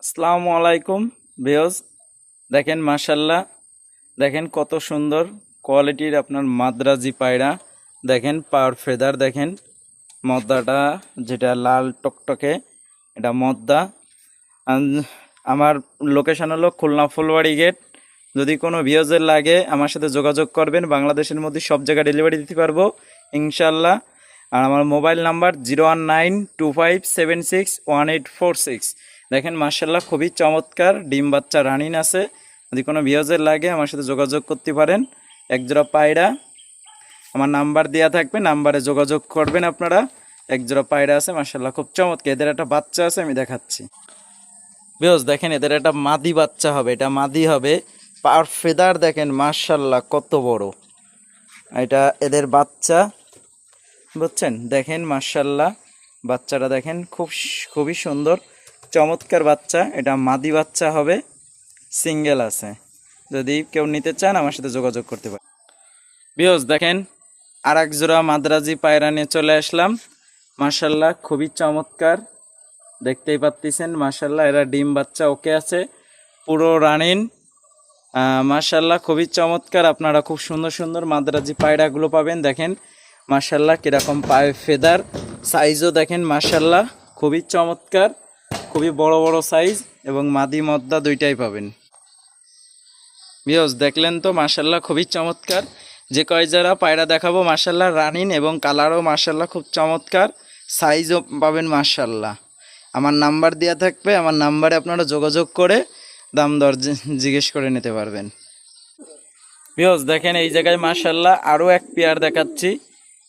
আসসালামু আলাইকুম ভিউয়ার্স, দেখেন মাশাল্লাহ, দেখেন কত সুন্দর কোয়ালিটির আপনার মাদ্রাজি পায়রা। দেখেন পাওয়ার ফেদার, দেখেন মদ্দাটা যেটা লাল টকটকে, এটা মদ্দা। আমার লোকেশন হলো খুলনা ফুলবাড়ি গেট। যদি কোনো ভিউয়ার্সের লাগে আমার সাথে যোগাযোগ করবেন, বাংলাদেশের মধ্যে সব জায়গায় ডেলিভারি দিতে পারবো ইনশাল্লাহ। আর আমার মোবাইল নাম্বার 01925761846। দেখেন মার্শাল্লাহ খুবই চমৎকার ডিম বাচ্চা রানিন আছে। যদি কোনো ভিউয়ার্সের লাগে আমার সাথে যোগাযোগ করতে পারেন। একজোড়া পায়রা আমার নাম্বার দেওয়া থাকবে, নাম্বারে যোগাযোগ করবেন আপনারা। একজোড়া পায়রা আছে মার্শাল্লাহ খুব চমৎকার। এদের একটা বাচ্চা আছে, আমি দেখাচ্ছি ভিউয়ার্স। দেখেন এদের একটা মাদি বাচ্চা হবে, এটা মাদি হবে। পার ফেদার দেখেন মার্শাল্লাহ কত বড়, এটা এদের বাচ্চা, বুঝছেন? দেখেন মার্শাল্লাহ বাচ্চাটা দেখেন খুবই সুন্দর চমৎকার বাচ্চা। এটা মাদি বাচ্চা হবে, সিঙ্গেল আছে। যদি কেউ নিতে চান আমার সাথে যোগাযোগ করতে পারেন ভিউয়ার্স। দেখেন আর এক জোড়া মাদ্রাজি পায়রা নিয়ে চলে আসলাম। মার্শাল্লাহ খুবই চমৎকার, দেখতেই পাচ্ছেন মার্শাল্লাহ। এরা ডিম বাচ্চা ওকে আছে, পুরো রানিন। মার্শাল্লাহ খুবই চমৎকার। আপনারা খুব সুন্দর সুন্দর মাদ্রাজি পায়রাগুলো পাবেন। দেখেন মার্শাল্লাহ কীরকম পায়ে ফেদার, সাইজও দেখেন মার্শাল্লাহ খুবই চমৎকার, খুবই বড় বড় সাইজ, এবং মাদি মদ্দা দুইটাই পাবেন ভিউয়ার্স। দেখলেন তো মার্শাল্লাহ খুবই চমৎকার। যে কয় যারা পায়রা দেখাবো মার্শাল্লাহ রানিন, এবং কালারও মার্শাল্লাহ খুব চমৎকার, সাইজও পাবেন মার্শাল্লাহ। আমার নাম্বার দেওয়া থাকবে, আমার নাম্বারে আপনারা যোগাযোগ করে দাম দর জিজ্ঞেস করে নিতে পারবেন ভিউয়ার্স। দেখেন এই জায়গায় মার্শাল্লাহ আরও এক পেয়ার দেখাচ্ছি।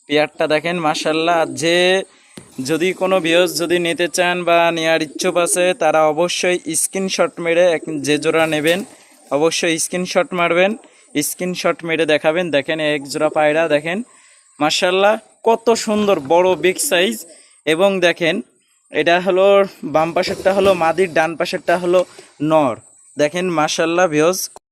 পেয়ারটা দেখেন মার্শাল্লাহ। যদি কোনো ভিউয়ার্স যদি নিতে চান বা নেওয়ার ইচ্ছুক আছে, তারা অবশ্যই স্ক্রিনশট মেরে যে জোড়া নেবেন অবশ্যই স্ক্রিনশট মারবেন, স্ক্রিনশট মেরে দেখাবেন। দেখেন এক জোড়া পায়রা দেখেন মার্শাল্লাহ কত সুন্দর বড় বিগ সাইজ। এবং দেখেন এটা হলো বাম পাশেরটা হলো মাদির, ডান পাশেরটা হলো নর। দেখেন মার্শাল্লাহ ভিউয়ার্স।